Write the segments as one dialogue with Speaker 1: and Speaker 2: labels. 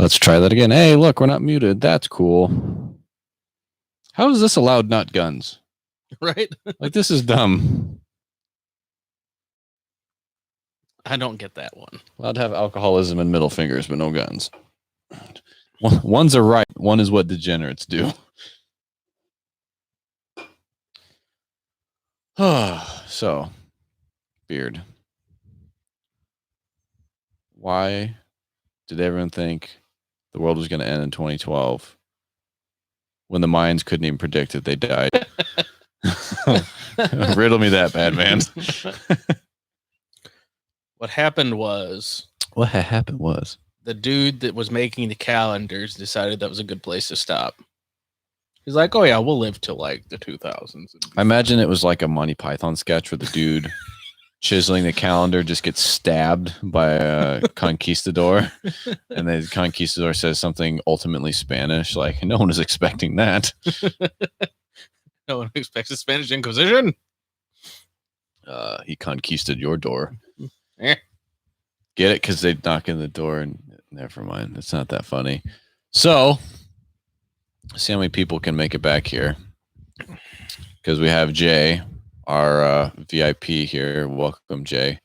Speaker 1: Let's try that again. Hey, look, we're not muted. That's cool. How is this allowed, not guns?
Speaker 2: Right?
Speaker 1: Like, this is dumb.
Speaker 2: I don't get that one.
Speaker 1: Allowed to have alcoholism and middle fingers, but no guns. One's a right. One is what degenerates do. So, beard. Why did everyone think the world was going to end in 2012 when the Mayans couldn't even predict that they died? Riddle me that, bad man.
Speaker 2: What happened was
Speaker 1: the
Speaker 2: dude that was making the calendars decided that was a good place to stop. He's like, oh yeah, we'll live till like the 2000s.
Speaker 1: I imagine it was like a Monty Python sketch where the dude chiseling the calendar just gets stabbed by a conquistador, and the conquistador says something ultimately Spanish, like, no one is expecting that.
Speaker 2: No one expects the Spanish Inquisition.
Speaker 1: He conquisted your door.
Speaker 2: Eh.
Speaker 1: Get it? Because they knock in the door and never mind. It's not that funny. So, see how many people can make it back here. Because we have Jay, our VIP here. Welcome, Jay.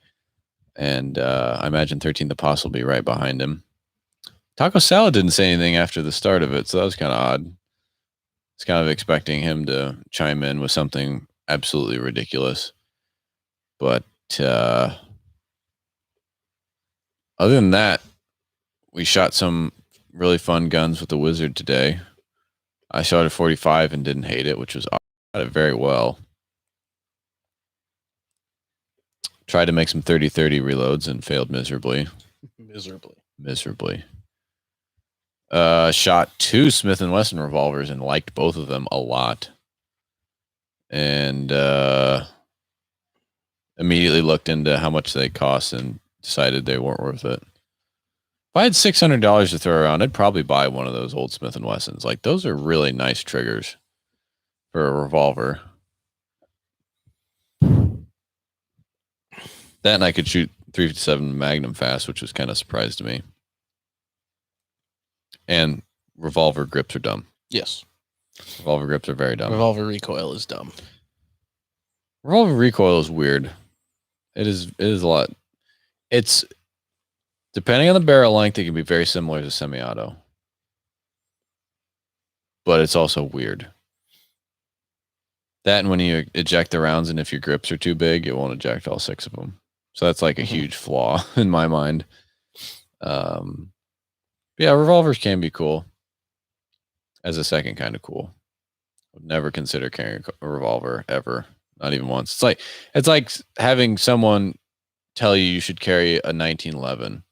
Speaker 1: And I imagine 13th Apostle will be right behind him. Taco Salad didn't say anything after the start of it, so that was kind of odd. It's kind of expecting him to chime in with something absolutely ridiculous. But other than that, we shot some really fun guns with the Wizard today. I shot a 45 and didn't hate it, which was awesome. Got it very well. Tried to make some 30-30 reloads and failed miserably. Miserably. Shot 2 Smith & Wesson revolvers and liked both of them a lot. And immediately looked into how much they cost and decided they weren't worth it. If I had $600 to throw around, I'd probably buy one of those old Smith & Wessons. Like, those are really nice triggers for a revolver. That, and I could shoot 357 Magnum fast, which was kind of surprise to me. And revolver grips are dumb.
Speaker 2: Yes.
Speaker 1: Revolver grips are very dumb.
Speaker 2: Revolver recoil is dumb.
Speaker 1: Revolver recoil is weird. It is a lot. It's, depending on the barrel length, it can be very similar to semi-auto. But it's also weird. That, and when you eject the rounds, and if your grips are too big, it won't eject all 6 of them. So that's like a huge flaw in my mind. Yeah, revolvers can be cool. As a second kind of cool. Would never consider carrying a revolver ever. Not even once. It's like having someone tell you should carry a 1911.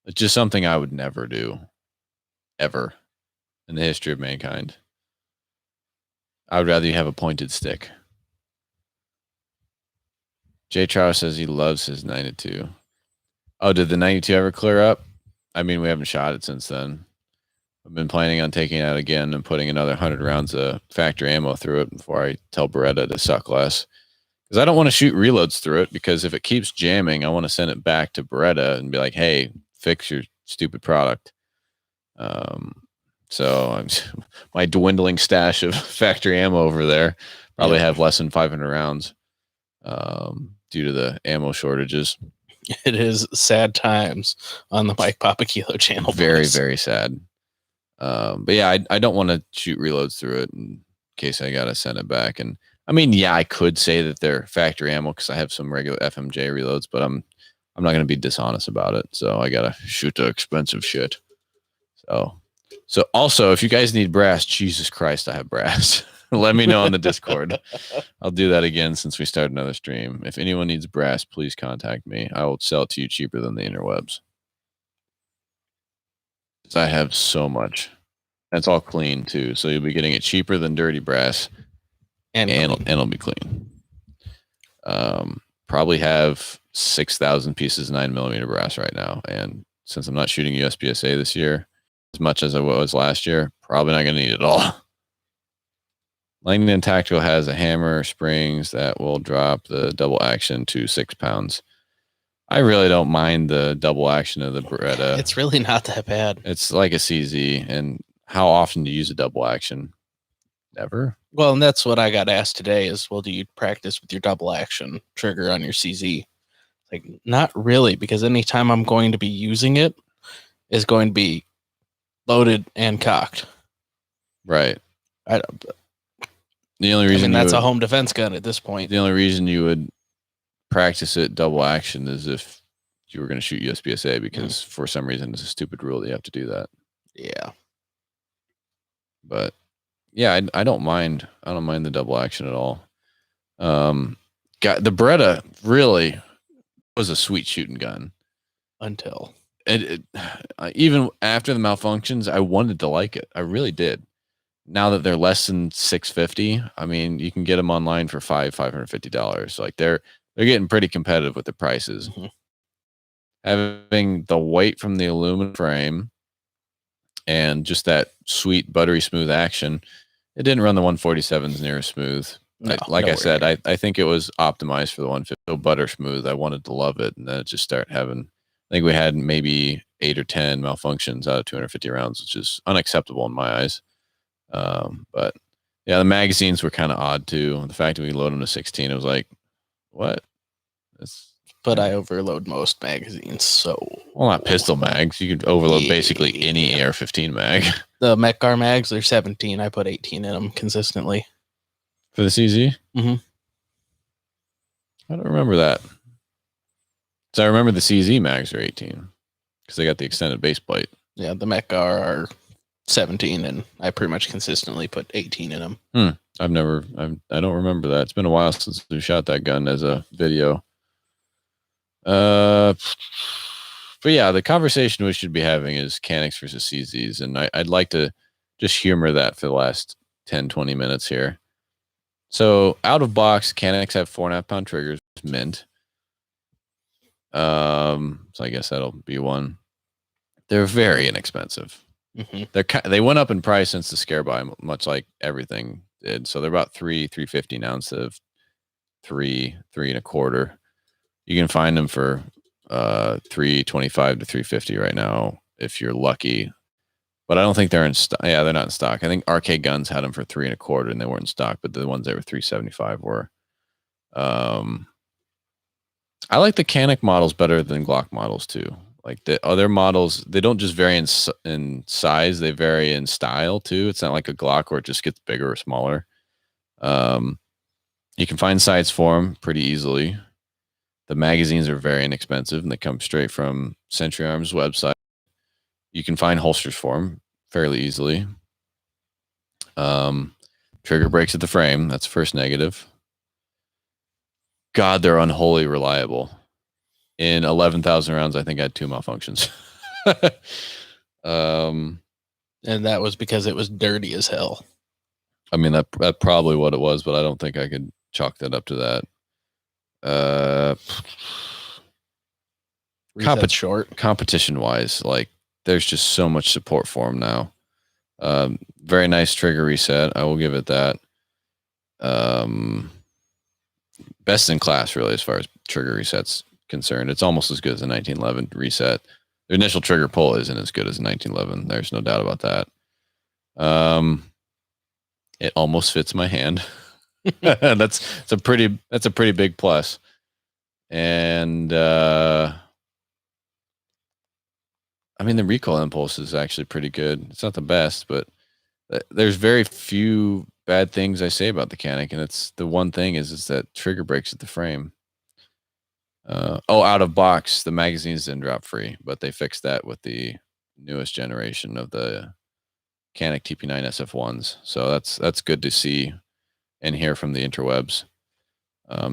Speaker 1: It's just something I would never do. Ever. In the history of mankind. I would rather you have a pointed stick. Jay Trower says he loves his 92. Oh, did the 92 ever clear up? I mean, we haven't shot it since then. I've been planning on taking it out again and putting another 100 rounds of factory ammo through it before I tell Beretta to suck less. Because I don't want to shoot reloads through it, because if it keeps jamming, I want to send it back to Beretta and be like, hey, fix your stupid product. So my dwindling stash of factory ammo over there probably have less than 500 rounds due to the ammo shortages.
Speaker 2: It is sad times on the Mike Papa Kilo channel.
Speaker 1: Very, very sad. But yeah, I don't want to shoot reloads through it in case I got to send it back. And I mean, yeah, I could say that they're factory ammo because I have some regular FMJ reloads, but I'm not going to be dishonest about it. So I got to shoot the expensive shit. So also, if you guys need brass, Jesus Christ, I have brass. Let me know on the Discord. I'll do that again since we started another stream. If anyone needs brass, please contact me. I will sell it to you cheaper than the interwebs. I have so much. That's all clean too. So you'll be getting it cheaper than dirty brass. And it'll be clean. Probably have 6,000 pieces of 9mm brass right now. And since I'm not shooting USPSA this year, as much as I was last year, probably not going to need it all. Langdon Tactical has a hammer springs that will drop the double action to 6 pounds. I really don't mind the double action of the Beretta.
Speaker 2: It's really not that bad.
Speaker 1: It's like a CZ. And how often do you use a double action? Never.
Speaker 2: Well, and that's what I got asked today is, well, do you practice with your double action trigger on your CZ? Like, not really, because anytime I'm going to be using it is going to be loaded and cocked.
Speaker 1: Right. The only
Speaker 2: I
Speaker 1: reason
Speaker 2: mean, that's a home defense gun at this point.
Speaker 1: The only reason you would practice it double action is if you were going to shoot USPSA, because for some reason it's a stupid rule that you have to do that.
Speaker 2: Yeah.
Speaker 1: But yeah, I don't mind. I don't mind the double action at all. The Beretta really was a sweet shooting gun
Speaker 2: Until
Speaker 1: even after the malfunctions, I wanted to like it. I really did. Now that they're less than $650, I mean, you can get them online for $550. Like they're getting pretty competitive with the prices.
Speaker 2: Mm-hmm.
Speaker 1: Having the weight from the aluminum frame and just that sweet buttery smooth action, it didn't run the 147s near as smooth.
Speaker 2: No,
Speaker 1: I said, I think it was optimized for the 150. So butter smooth. I wanted to love it, and then it just started having. I think we had maybe 8 or 10 malfunctions out of 250 rounds, which is unacceptable in my eyes. But yeah, the magazines were kind of odd too. The fact that we load them to 16, it was like, what?
Speaker 2: But I overload most magazines, so
Speaker 1: well, not pistol mags. You could overload basically any AR-15 mag.
Speaker 2: The Metcar mags, they're 17. I put 18 in them consistently
Speaker 1: For the CZ.
Speaker 2: Mm-hmm.
Speaker 1: I don't remember that. So I remember the CZ mags are 18 because they got the extended base plate.
Speaker 2: Yeah, the Metcar are 17, and I pretty much consistently put 18 in them.
Speaker 1: I don't remember that. It's been a while since we shot that gun as a video. But yeah, the conversation we should be having is Caniks versus CZs, and I'd like to just humor that for the last 10, 20 minutes here. So out of box, Caniks have 4.5 pound triggers, mint. So I guess that'll be one. They're very inexpensive.
Speaker 2: Mm-hmm.
Speaker 1: They went up in price since the scare buy, much like everything did. So they're about $350 now instead of $3.25. You can find them for $325 to $350 right now if you're lucky. But I don't think they're in stock. Yeah, they're not in stock. I think RK Guns had them for $3.25 and they weren't in stock. But the ones that were $375 were. I like the Canik models better than Glock models too. Like the other models, they don't just vary in size; they vary in style too. It's not like a Glock where it just gets bigger or smaller. You can find sights for them pretty easily. The magazines are very inexpensive, and they come straight from Century Arms' website. You can find holsters for them fairly easily. Trigger breaks at the frame. That's the first negative. God, they're unholy reliable. In 11,000 rounds, I think I had 2 malfunctions.
Speaker 2: And that was because it was dirty as hell.
Speaker 1: I mean, that's probably what it was, but I don't think I could chalk that up to that. Competition-wise, like, there's just so much support for them now. Very nice trigger reset. I will give it that. Best in class, really, as far as trigger resets concerned. It's almost as good as a 1911 reset. The initial trigger pull isn't as good as a 1911. There's no doubt about that. It almost fits my hand. That's a pretty big plus. And I mean, the recoil impulse is actually pretty good. It's not the best, but there's very few bad things I say about the Canik, and it's the one thing is that trigger breaks at the frame. Out of box, the magazines didn't drop free, but they fixed that with the newest generation of the Canik TP9 SF1s. So that's good to see and hear from the interwebs.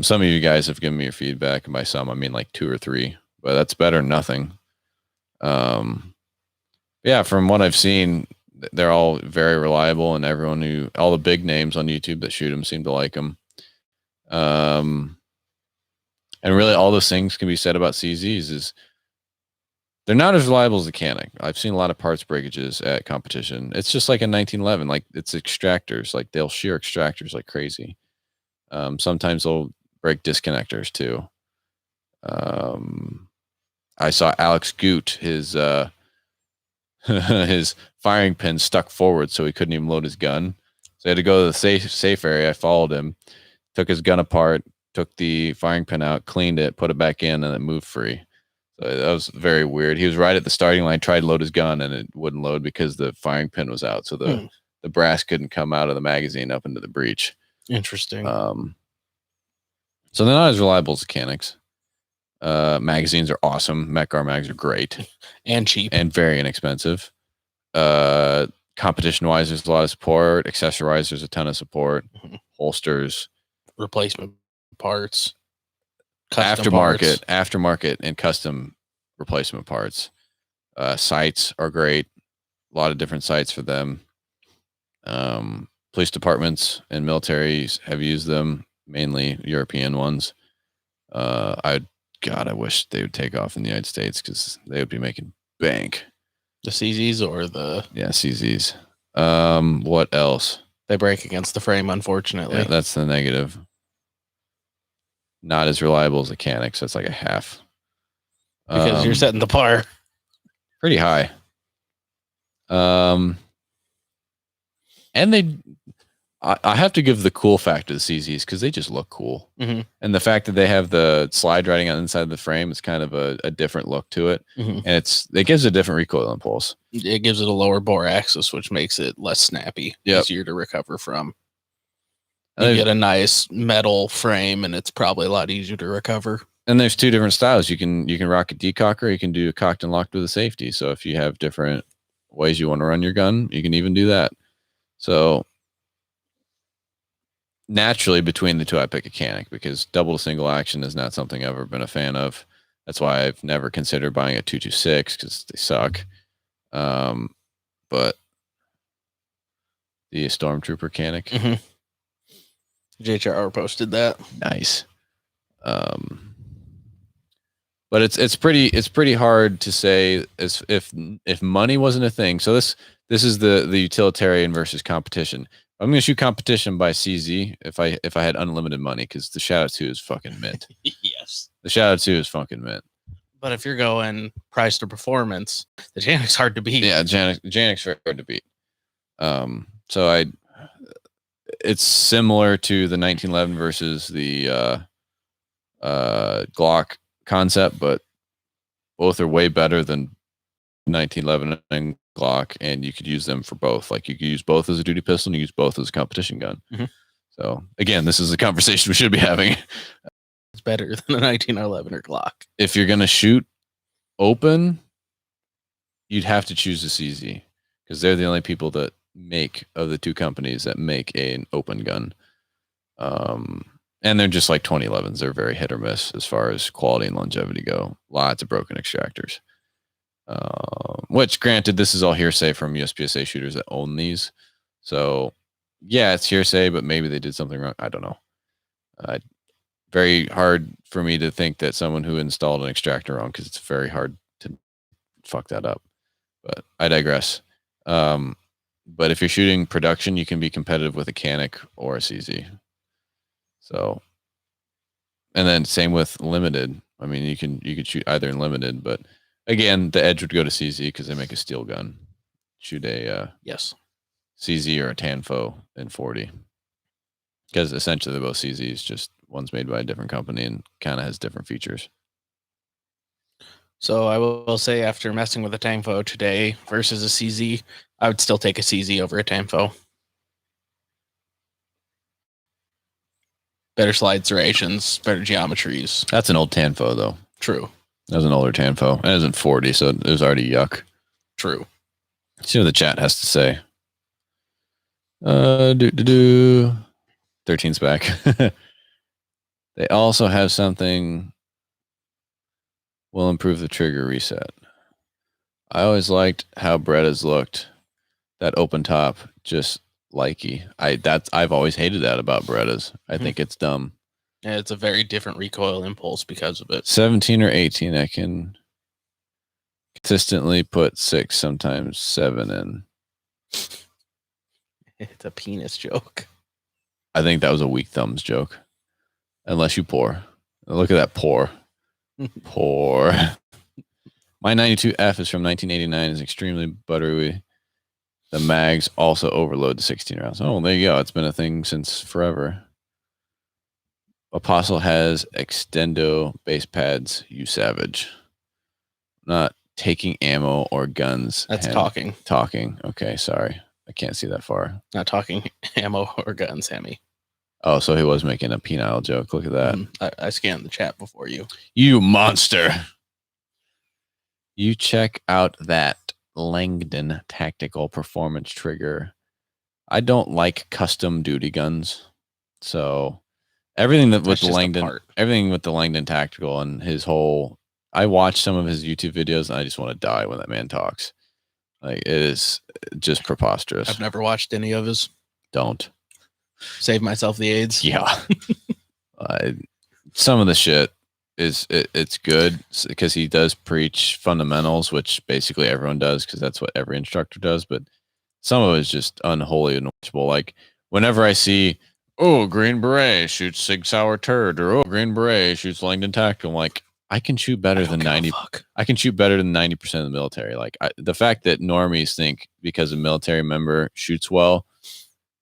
Speaker 1: Some of you guys have given me your feedback, and by some I mean like 2 or 3, but that's better than nothing. Yeah, from what I've seen, they're all very reliable, and all the big names on YouTube that shoot them seem to like them. And really, all those things can be said about CZs is they're not as reliable as the Canik. I've seen a lot of parts breakages at competition. It's just like a 1911, like it's extractors. Like they'll shear extractors like crazy. Sometimes they'll break disconnectors too. I saw Alex Goot, his his firing pin stuck forward, so he couldn't even load his gun. So he had to go to the safe area. I followed him, took his gun apart, took the firing pin out, cleaned it, put it back in, and it moved free. So that was very weird. He was right at the starting line, tried to load his gun, and it wouldn't load because the firing pin was out. So the brass couldn't come out of the magazine up into the breech.
Speaker 2: Interesting.
Speaker 1: So they're not as reliable as the Caniks. Magazines are awesome. Metgar mags are great.
Speaker 2: And cheap.
Speaker 1: And very inexpensive. Competition-wise, there's a lot of support. Accessorize, there's a ton of support. Holsters.
Speaker 2: Replacement parts.
Speaker 1: Aftermarket and custom replacement parts. Sights are great. A lot of different sights for them. Police departments and militaries have used them, mainly European ones. I wish they would take off in the United States because they would be making bank.
Speaker 2: The CZs or the...
Speaker 1: Yeah, CZs. What else?
Speaker 2: They break against the frame, unfortunately.
Speaker 1: Yeah, that's the negative. Not as reliable as the Caniks. That's like a half.
Speaker 2: Because you're setting the par.
Speaker 1: Pretty high. And I have to give the cool factor to the CZs because they just look cool.
Speaker 2: Mm-hmm.
Speaker 1: And the fact that they have the slide writing on the inside of the frame is kind of a different look to it.
Speaker 2: Mm-hmm.
Speaker 1: And it gives a different recoil impulse.
Speaker 2: It gives it a lower bore axis, which makes it less snappy, easier to recover from. You get a nice metal frame, and it's probably a lot easier to recover.
Speaker 1: And there's two different styles. You can rock a decocker, you can do cocked and locked with a safety. So if you have different ways you want to run your gun, you can even do that. So naturally, between the two, I pick a Canik because double to single action is not something I've ever been a fan of. That's why I've never considered buying a 226 because they suck. But the Stormtrooper Canik.
Speaker 2: Mm-hmm. JHR posted that.
Speaker 1: Nice. But it's pretty hard to say as if money wasn't a thing. So this is the utilitarian versus competition. I'm gonna shoot competition by CZ if I had unlimited money because the Shadow 2 is fucking mint.
Speaker 2: Yes.
Speaker 1: The Shadow 2 is fucking mint.
Speaker 2: But if you're going price to performance, the Canik's hard to beat.
Speaker 1: Yeah, Janik's very hard to beat. So it's similar to the 1911 versus the Glock concept, but both are way better than 1911 and Glock, and you could use them for both. Like you could use both as a duty pistol and you use both as a competition gun.
Speaker 2: Mm-hmm.
Speaker 1: So again, this is a conversation we should be having.
Speaker 2: It's better than a 1911 or Glock.
Speaker 1: If you're gonna shoot open, you'd have to choose the CZ because they're the only people that make of the two companies that make an open gun. And they're just like 2011s. They're very hit or miss as far as quality and longevity go. Lots of broken extractors. Which, granted, this is all hearsay from USPSA shooters that own these. So, yeah, it's hearsay, but maybe they did something wrong. I don't know. Very hard for me to think that someone who installed an extractor wrong because it's very hard to fuck that up. But I digress. But if you're shooting production, you can be competitive with a Canik or a CZ. So, and then same with limited. I mean, you could shoot either in limited, but again, the edge would go to CZ because they make a steel gun. Shoot a
Speaker 2: yes
Speaker 1: CZ or a Tanfo in 40 because essentially they're both CZs. Just one's made by a different company and kind of has different features.
Speaker 2: So I will say, after messing with a Tanfo today versus a CZ, I would still take a CZ over a Tanfo. Better slide serrations, better geometries.
Speaker 1: That's an old Tanfo, though.
Speaker 2: True.
Speaker 1: That was an older Tanfo. And it was in 40, so it was already yuck.
Speaker 2: True.
Speaker 1: Let's see what the chat has to say. 13's back. They also have something will improve the trigger reset. I always liked how Beretta's looked. That open top, just likey. I've always hated that about Berettas. I think it's dumb.
Speaker 2: Yeah, it's a very different recoil impulse because of it.
Speaker 1: 17 or 18, I can consistently put 6, sometimes 7 in.
Speaker 2: It's a penis joke.
Speaker 1: I think that was a weak thumbs joke. Unless you pour. Look at that pour. Pour. My 92F is from 1989. Is extremely buttery. The mags also overload to 16 rounds. Oh, there you go. It's been a thing since forever. Apostle has extendo base pads. You savage. Not taking ammo or guns.
Speaker 2: That's talking.
Speaker 1: Talking. Okay, sorry. I can't see that far.
Speaker 2: Not talking ammo or guns, Hammy.
Speaker 1: Oh, so he was making a penile joke. Look at that.
Speaker 2: I scanned the chat before you.
Speaker 1: You monster. You check out that Langdon tactical performance trigger. I don't like custom duty guns. So everything with the Langdon tactical and his whole, I watch some of his YouTube videos and I just want to die when that man talks. Like, it is just preposterous.
Speaker 2: I've never watched any of his.
Speaker 1: Don't.
Speaker 2: Save myself the AIDS.
Speaker 1: Yeah. Some of the shit it's good because he does preach fundamentals, which basically everyone does because that's what every instructor does. But some of it is just unholy and unwatchable. Like, whenever I see, oh, Green Beret shoots Sig Sauer Turd, or oh, Green Beret shoots Langdon Tactical, I'm like, I can shoot better than 90. I can shoot better than 90% of the military. Like, the fact that normies think because a military member shoots well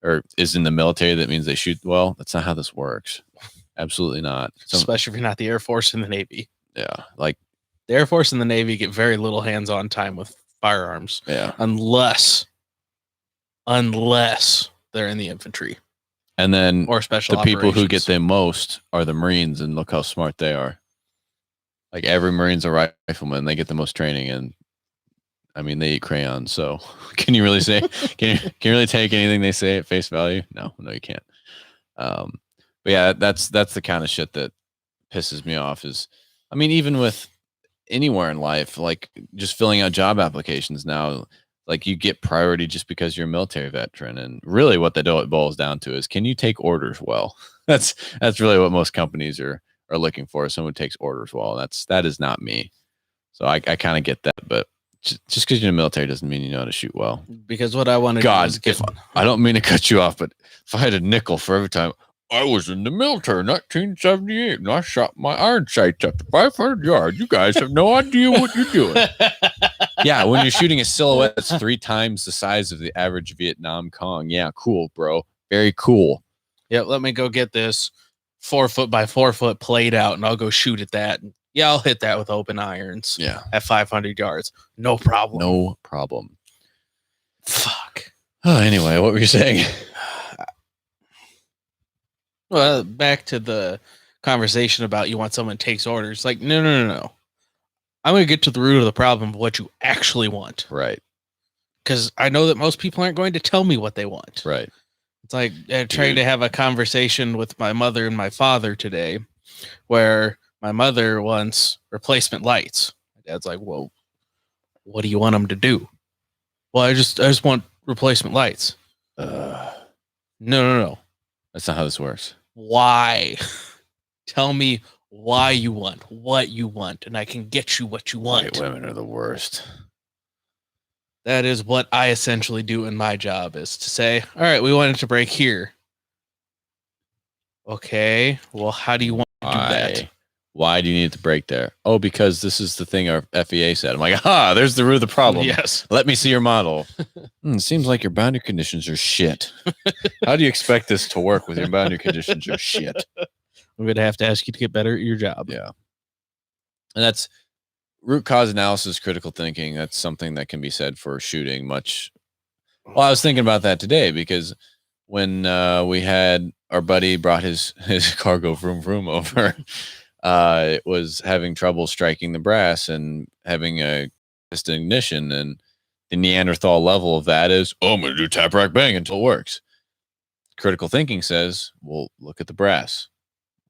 Speaker 1: or is in the military, that means they shoot well. That's not how this works. Absolutely not.
Speaker 2: Especially if you're not the Air Force and the Navy.
Speaker 1: Yeah. Like,
Speaker 2: the Air Force and the Navy get very little hands-on time with firearms.
Speaker 1: Yeah.
Speaker 2: Unless they're in the infantry.
Speaker 1: And then
Speaker 2: or special
Speaker 1: the people who get the most are the Marines, and look how smart they are. Like, every Marine's a rifleman. They get the most training, and I mean, they eat crayons. So can you really say, can you really take anything they say at face value? No, you can't. But yeah, that's the kind of shit that pisses me off is, I mean, even with anywhere in life, like just filling out job applications now, like you get priority just because you're a military veteran. And really what it boils down to is, can you take orders well? That's really what most companies are looking for. Someone who takes orders well. That is not me. So I kind of get that, but just because you're in the military doesn't mean you know how to shoot well.
Speaker 2: Because what I want to do is
Speaker 1: I don't mean to cut you off, but if I had a nickel for every time I was in the military in 1978 and I shot my iron sights up to 500 yards, you guys have no idea what you're doing. Yeah, when you're shooting a silhouette that's 3 times the size of the average Vietnam Kong. Yeah, cool, bro. Very cool.
Speaker 2: Yeah, let me go get this 4 foot by 4 foot played out and I'll go shoot at that. Yeah, I'll hit that with open irons.
Speaker 1: Yeah.
Speaker 2: At 500 yards. No problem.
Speaker 1: No problem.
Speaker 2: Fuck.
Speaker 1: Oh, anyway, what were you saying?
Speaker 2: Well, back to the conversation about you want someone takes orders. Like, no. I'm going to get to the root of the problem of what you actually want.
Speaker 1: Right.
Speaker 2: Because I know that most people aren't going to tell me what they want.
Speaker 1: Right.
Speaker 2: It's like trying to have a conversation with my mother and my father today where my mother wants replacement lights. My dad's like, well, what do you want them to do? Well, I just want replacement lights. No.
Speaker 1: That's not how this works.
Speaker 2: Why? Tell me why you want what you want, and I can get you what you want.
Speaker 1: White women are the worst.
Speaker 2: That is what I essentially do in my job, is to say, all right, we want it to break here. Okay, well, how do you want to do that?
Speaker 1: Why do you need it to break there? Oh, because this is the thing our FEA said. I'm like, there's the root of the problem.
Speaker 2: Yes.
Speaker 1: Let me see your model. Seems like your boundary conditions are shit. How do you expect this to work with your boundary conditions are shit?
Speaker 2: I'm going to have to ask you to get better at your job.
Speaker 1: Yeah. And that's root cause analysis, critical thinking. That's something that can be said for shooting much. Well, I was thinking about that today because when we had our buddy brought his cargo vroom vroom over, it was having trouble striking the brass and having a piston ignition. And the Neanderthal level of that is, I'm going to do tap, rack, bang until it works. Critical thinking says, well, look at the brass.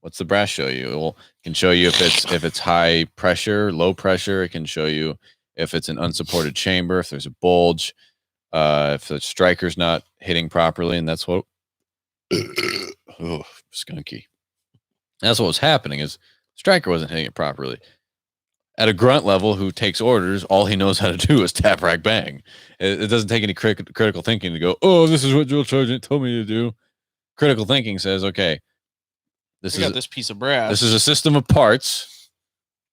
Speaker 1: What's the brass show you? It can show you if it's high pressure, low pressure. It can show you if it's an unsupported chamber, if there's a bulge, if the striker's not hitting properly, and that's what skunky. That's what was happening is striker wasn't hitting it properly. At a grunt level who takes orders, all he knows how to do is tap, rack, bang. It doesn't take any critical thinking to go, oh, this is what drill sergeant told me to do. Critical thinking says, okay, this is
Speaker 2: this piece of brass.
Speaker 1: This is a system of parts.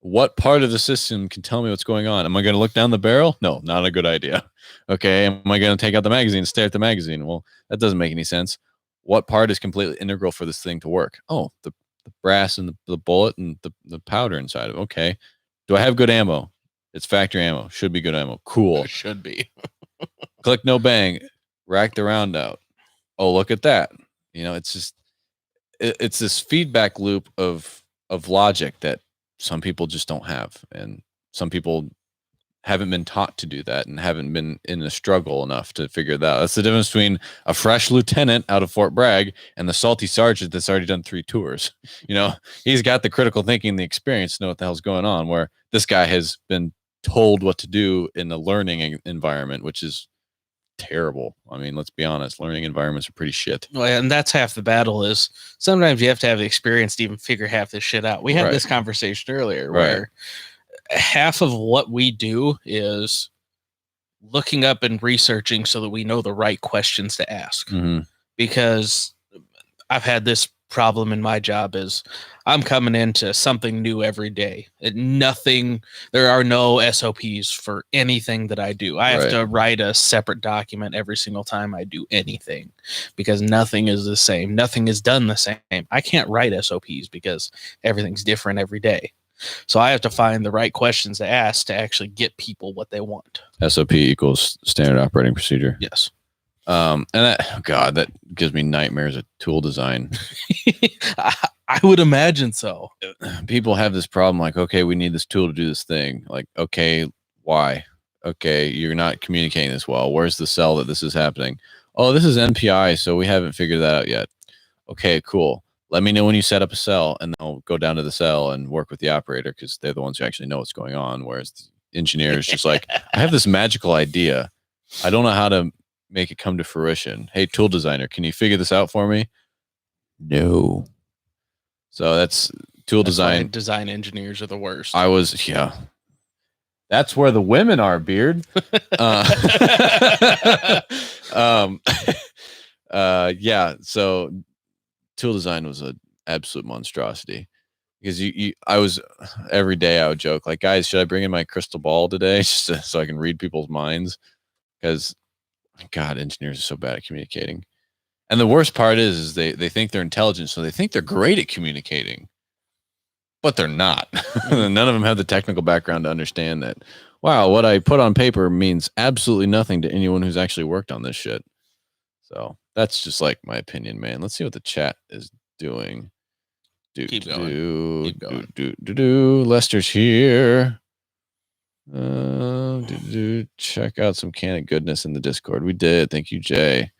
Speaker 1: What part of the system can tell me what's going on? Am I going to look down the barrel? No, not a good idea. Okay. Am I going to take out the magazine and stare at the magazine? Well, that doesn't make any sense. What part is completely integral for this thing to work? Oh, the brass and the bullet and the powder inside of it. Okay. Do I have good ammo? It's factory ammo. Should be good ammo. Cool.
Speaker 2: It should be.
Speaker 1: Click, no bang. Rack the round out. Oh, look at that. It's just it's this feedback loop of logic that some people just don't have, and some people haven't been taught to do that and haven't been in a struggle enough to figure that out. That's the difference between a fresh lieutenant out of Fort Bragg and the salty sergeant that's already done 3 tours. He's got the critical thinking, the experience to know what the hell's going on, where this guy has been told what to do in a learning environment, which is terrible. I mean, let's be honest, learning environments are pretty shit.
Speaker 2: Well, and that's half the battle. Is sometimes you have to have the experience to even figure half this shit out. We had this conversation earlier where half of what we do is looking up and researching so that we know the right questions to ask. Because I've had this problem in my job is I'm coming into something new every day. There are no SOPs for anything that I do. I have to write a separate document every single time I do anything because nothing is the same. Nothing is done the same. I can't write SOPs because everything's different every day. So I have to find the right questions to ask to actually get people what they want.
Speaker 1: SOP equals standard operating procedure.
Speaker 2: Yes.
Speaker 1: And that gives me nightmares of tool design.
Speaker 2: I would imagine so.
Speaker 1: People have this problem like, okay, we need this tool to do this thing. Like, okay, why? Okay, you're not communicating this well. Where's the cell that this is happening? Oh, this is NPI, so we haven't figured that out yet. Okay, cool. Let me know when you set up a cell, and I'll go down to the cell and work with the operator because they're the ones who actually know what's going on. Whereas the engineer is just like, I have this magical idea. I don't know how to make it come to fruition. Hey, tool designer, can you figure this out for me? No. So that's tool design.
Speaker 2: Design engineers are the worst.
Speaker 1: That's where the women are, Beard. Yeah. So tool design was an absolute monstrosity because every day I would joke like, guys, should I bring in my crystal ball today just so I can read people's minds? Because God, engineers are so bad at communicating. And the worst part is they think they're intelligent, so they think they're great at communicating, but they're not. None of them have the technical background to understand that, wow, what I put on paper means absolutely nothing to anyone who's actually worked on this shit. So that's just like my opinion, man. Let's see what the chat is doing.
Speaker 2: Keep going.
Speaker 1: Lester's here. Check out some Canik goodness in the Discord. We did. Thank you, Jay.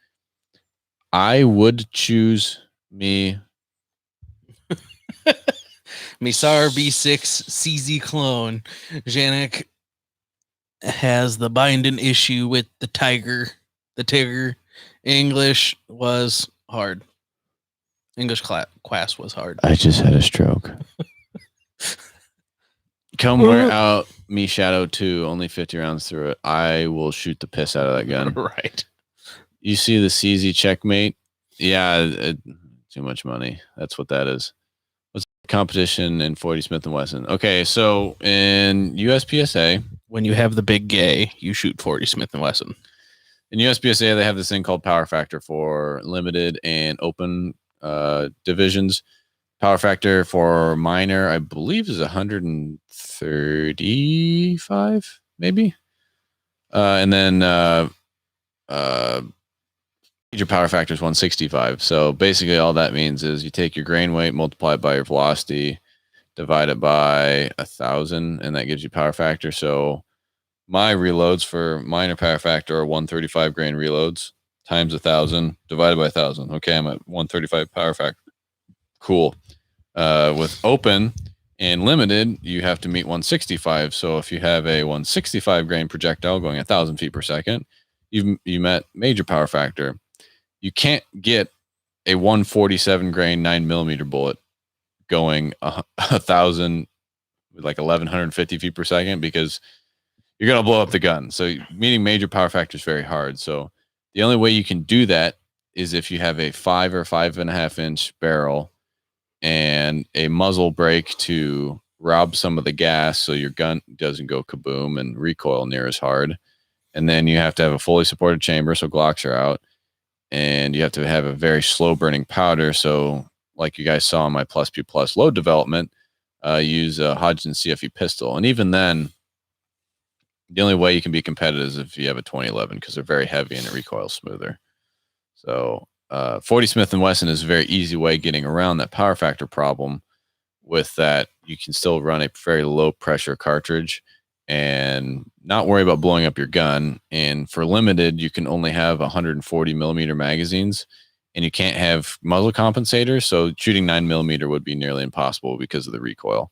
Speaker 1: I would choose me.
Speaker 2: Misar B6 CZ clone. Janik has the binding issue with the tiger. The Tigger. English was hard. English class was hard.
Speaker 1: I just had a stroke. Come wear out me Shadow 2, only 50 rounds through it. I will shoot the piss out of that gun.
Speaker 2: Right.
Speaker 1: You see the CZ checkmate? Yeah, too much money. That's what that is. What's the competition in 40 Smith & Wesson? Okay, so in USPSA...
Speaker 2: When you have the big gay, you shoot 40 Smith & Wesson.
Speaker 1: In USPSA, they have this thing called power factor for limited and open divisions. Power factor for minor, I believe, is 135, maybe. And then major power factor is 165. So basically, all that means is you take your grain weight, multiply it by your velocity, divide it by 1,000, and that gives you power factor. So my reloads for minor power factor are 135 grain reloads times 1,000 divided by 1,000. Okay, I'm at 135 power factor. Cool. With open and limited, you have to meet 165. So if you have a 165 grain projectile going 1,000 feet per second, you met major power factor. You can't get a 147 grain 9mm bullet going 1,000 with like 1,150 feet per second because you're gonna blow up the gun. So meeting major power factor is very hard. So the only way you can do that is if you have a 5 or 5.5 inch barrel and a muzzle brake to rob some of the gas so your gun doesn't go kaboom and recoil near as hard. And then you have to have a fully supported chamber, so Glocks are out. And you have to have a very slow burning powder. So, like you guys saw in my plus P plus load development, use a Hodgson CFE pistol. And even then, the only way you can be competitive is if you have a 2011 because they're very heavy and it recoils smoother. So 40 Smith & Wesson is a very easy way getting around that power factor problem. With that, you can still run a very low pressure cartridge and not worry about blowing up your gun. And for limited, you can only have 140 millimeter magazines, and you can't have muzzle compensators. So shooting 9 millimeter would be nearly impossible because of the recoil.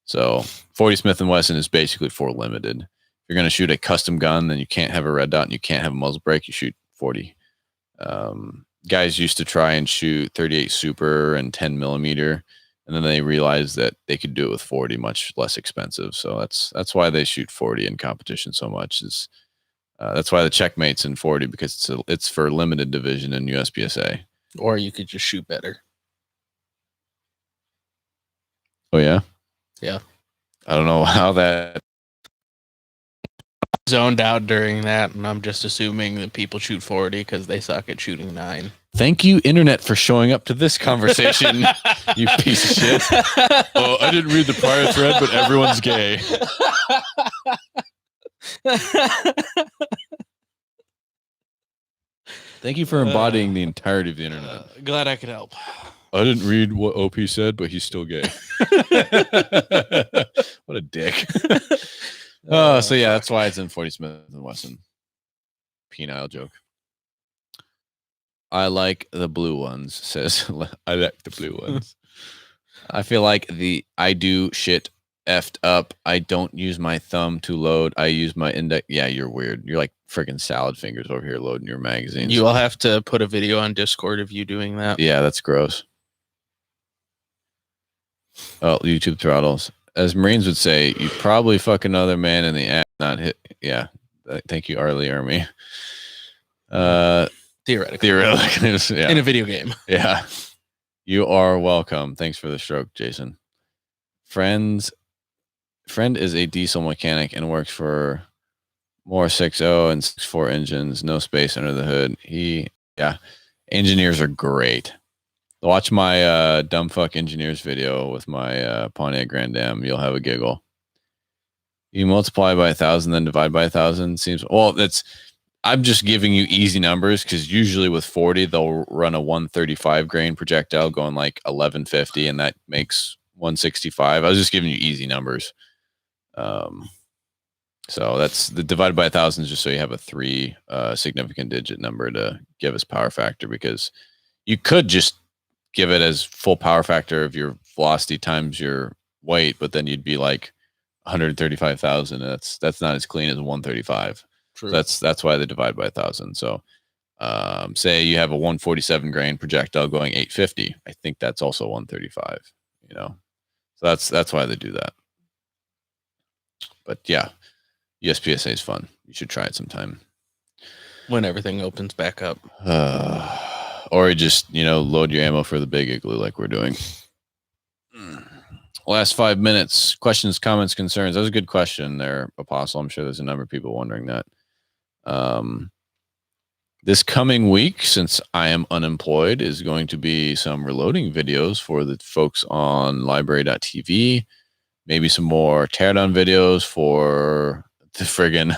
Speaker 1: So 40 Smith & Wesson is basically for limited. If you're going to shoot a custom gun, then you can't have a red dot and you can't have a muzzle brake. You shoot 40. Guys used to try and shoot 38 super and 10 millimeter. And then they realized that they could do it with 40, much less expensive. So that's why they shoot 40 in competition so much. Is that's why the checkmate's in 40, because it's for limited division in USPSA.
Speaker 2: Or you could just shoot better.
Speaker 1: Oh yeah,
Speaker 2: yeah.
Speaker 1: I don't know how that
Speaker 2: zoned out during that, and I'm just assuming that people shoot 40 because they suck at shooting 9.
Speaker 1: Thank you, internet, for showing up to this conversation, you piece of shit. Oh, I didn't read the prior thread, but everyone's gay. Thank you for embodying the entirety of the internet.
Speaker 2: Glad I could help.
Speaker 1: I didn't read what OP said, but he's still gay. What a dick. So yeah, that's why it's in 40 Smith & Wesson. Penile joke. I like the blue ones, says I like the blue ones. I feel like I do shit effed up. I don't use my thumb to load. I use my index. Yeah, you're weird. You're like freaking salad fingers over here loading your magazines.
Speaker 2: You will have to put a video on Discord of you doing that.
Speaker 1: Yeah, that's gross. Oh, YouTube throttles. As Marines would say, you probably fuck another man in the ass, not hit. Yeah. Thank you, Arlie Army.
Speaker 2: Theoretically.
Speaker 1: Yeah.
Speaker 2: In a video game.
Speaker 1: Yeah. You are welcome. Thanks for the stroke, Jason. Friend is a diesel mechanic and works for more 6.0 and 6.4 engines, no space under the hood. Engineers are great. Watch my dumbfuck engineers video with my Pontiac Grand Am. You'll have a giggle. You multiply by 1,000, then divide by 1,000. I'm just giving you easy numbers because usually with 40, they'll run a 135 grain projectile going like 1150, and that makes 165. I was just giving you easy numbers. So that's the divided by 1,000 just so you have a 3 significant digit number to give us power factor, because you could just give it as full power factor of your velocity times your weight, but then you'd be like 135,000. That's not as clean as 135.
Speaker 2: True.
Speaker 1: So that's why they divide by 1,000. So say you have a 147 grain projectile going 850. I think that's also 135. So that's why they do that. But yeah, USPSA is fun. You should try it sometime
Speaker 2: when everything opens back up.
Speaker 1: Or just, load your ammo for the big igloo like we're doing. Last 5 minutes. Questions, comments, concerns. That was a good question there, Apostle. I'm sure there's a number of people wondering that. This coming week, since I am unemployed, is going to be some reloading videos for the folks on library.tv. Maybe some more teardown videos for the friggin'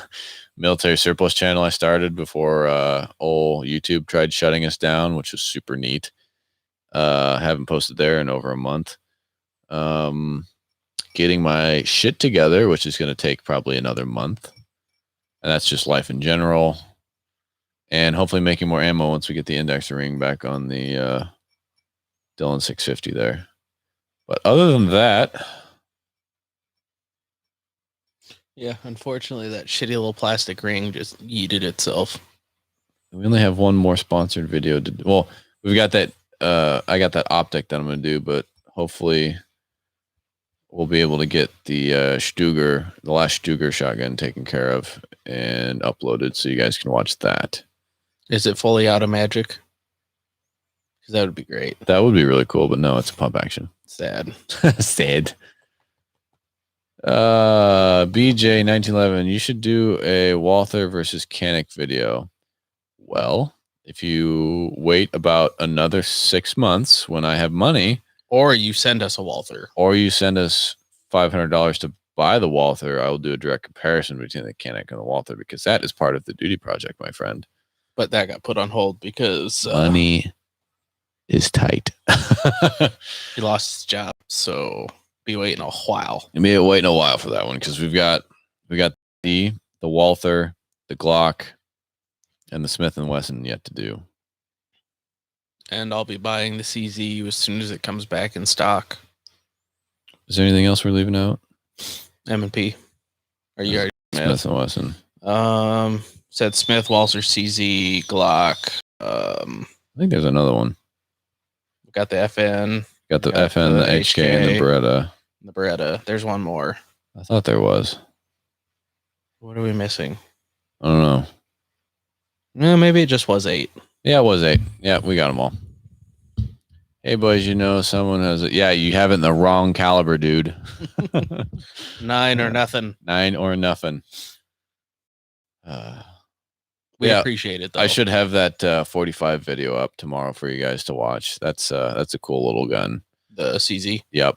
Speaker 1: military surplus channel I started before old YouTube tried shutting us down, which was super neat. Haven't posted there in over a month. Getting my shit together, which is going to take probably another month. And that's just life in general. And hopefully making more ammo once we get the index ring back on the Dillon 650 there. But other than that...
Speaker 2: Yeah, unfortunately, that shitty little plastic ring just yeeted itself.
Speaker 1: We only have one more sponsored video to do. Well, we've got that. I got that optic that I'm going to do, but hopefully we'll be able to get the the last Stuger shotgun taken care of and uploaded so you guys can watch that.
Speaker 2: Is it fully out of magic? Because that would be great.
Speaker 1: That would be really cool, but no, it's a pump action.
Speaker 2: Sad.
Speaker 1: Sad. BJ 1911. You should do a Walther versus Canik video. Well, if you wait about another 6 months when I have money,
Speaker 2: or you send us a Walther,
Speaker 1: or you send us $500 to buy the Walther, I will do a direct comparison between the Canik and the Walther because that is part of the duty project, my friend.
Speaker 2: But that got put on hold because
Speaker 1: money is tight.
Speaker 2: He lost his job, so be waiting a while.
Speaker 1: Be waiting a while for that one because we got the Walther, the Glock, and the Smith & Wesson yet to do.
Speaker 2: And I'll be buying the CZ as soon as it comes back in stock.
Speaker 1: Is there anything else we're leaving out?
Speaker 2: M&P. Are you already
Speaker 1: Smith & Wesson?
Speaker 2: Said Smith, Walther, CZ, Glock.
Speaker 1: I think there's another one.
Speaker 2: We got the FN.
Speaker 1: Got the FN, the HK, and the Beretta.
Speaker 2: The Beretta. There's one more.
Speaker 1: I thought there was.
Speaker 2: What are we missing?
Speaker 1: I don't know.
Speaker 2: No, maybe it just was 8.
Speaker 1: Yeah, it was 8. Yeah, we got them all. Hey, boys, you know someone has it. Yeah, you have it in the wrong caliber, dude.
Speaker 2: 9 or nothing.
Speaker 1: 9 or nothing.
Speaker 2: We appreciate it, though.
Speaker 1: I should have that 45 video up tomorrow for you guys to watch. That's a cool little gun.
Speaker 2: The CZ?
Speaker 1: Yep.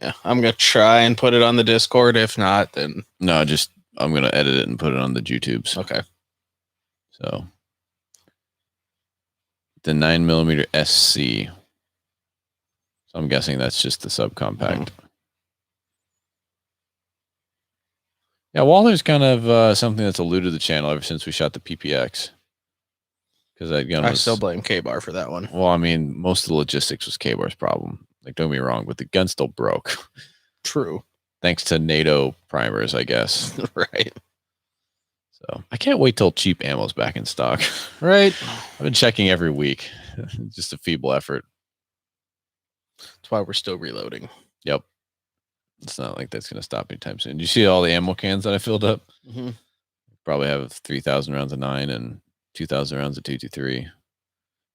Speaker 2: Yeah, I'm going to try and put it on the Discord. If not, then...
Speaker 1: No, just I'm going to edit it and put it on the YouTubes.
Speaker 2: Okay.
Speaker 1: So, the 9mm SC. So I'm guessing that's just the subcompact. Mm-hmm. Yeah, Walther's kind of something that's eluded the channel ever since we shot the PPX. Because that gun
Speaker 2: I still blame K-Bar for that one.
Speaker 1: Well, I mean, most of the logistics was K-Bar's problem. Like, don't get me wrong, but the gun still broke.
Speaker 2: True.
Speaker 1: Thanks to NATO primers, I guess.
Speaker 2: Right.
Speaker 1: So I can't wait till cheap ammo's back in stock.
Speaker 2: Right.
Speaker 1: I've been checking every week. Just a feeble effort.
Speaker 2: That's why we're still reloading.
Speaker 1: Yep. It's not like that's going to stop anytime soon. Do you see all the ammo cans that I filled up?
Speaker 2: Mm-hmm.
Speaker 1: Probably have 3,000 rounds of 9 and 2,000 rounds of 223.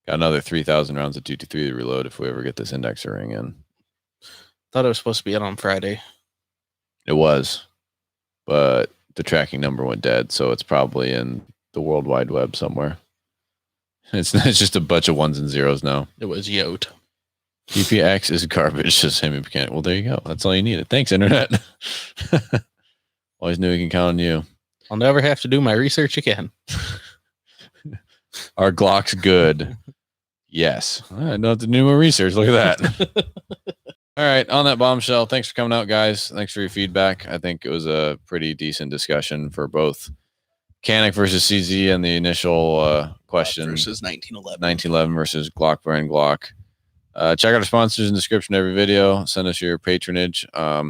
Speaker 1: Got another 3,000 rounds of 223 to reload if we ever get this indexer ring in.
Speaker 2: Thought it was supposed to be in on Friday.
Speaker 1: It was, but the tracking number went dead, so it's probably in the World Wide Web somewhere. It's just a bunch of ones and zeros now.
Speaker 2: It was Yote.
Speaker 1: PPX is garbage, says mpk. Well, there you go. That's all you needed. Thanks, Internet. Always knew we can count on you.
Speaker 2: I'll never have to do my research again.
Speaker 1: Our Glock's good. Yes. I don't have to do more research. Look at that. All right. On that bombshell, thanks for coming out, guys. Thanks for your feedback. I think it was a pretty decent discussion for both Canik versus CZ and the initial question.
Speaker 2: Versus 1911.
Speaker 1: 1911 versus Glock brand Glock. Check out our sponsors in the description of every video. Send us your patronage. I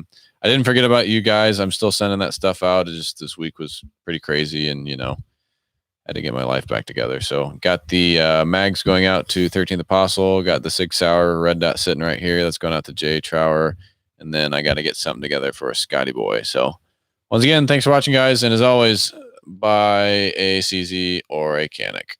Speaker 1: didn't forget about you guys. I'm still sending that stuff out. It just this week was pretty crazy, and had to get my life back together. So got the mags going out to 13th Apostle. Got the Sig Sauer red dot sitting right here. That's going out to Jay Trower. And then I got to get something together for a Scotty boy. So once again, thanks for watching, guys. And as always, buy a CZ or a Canik.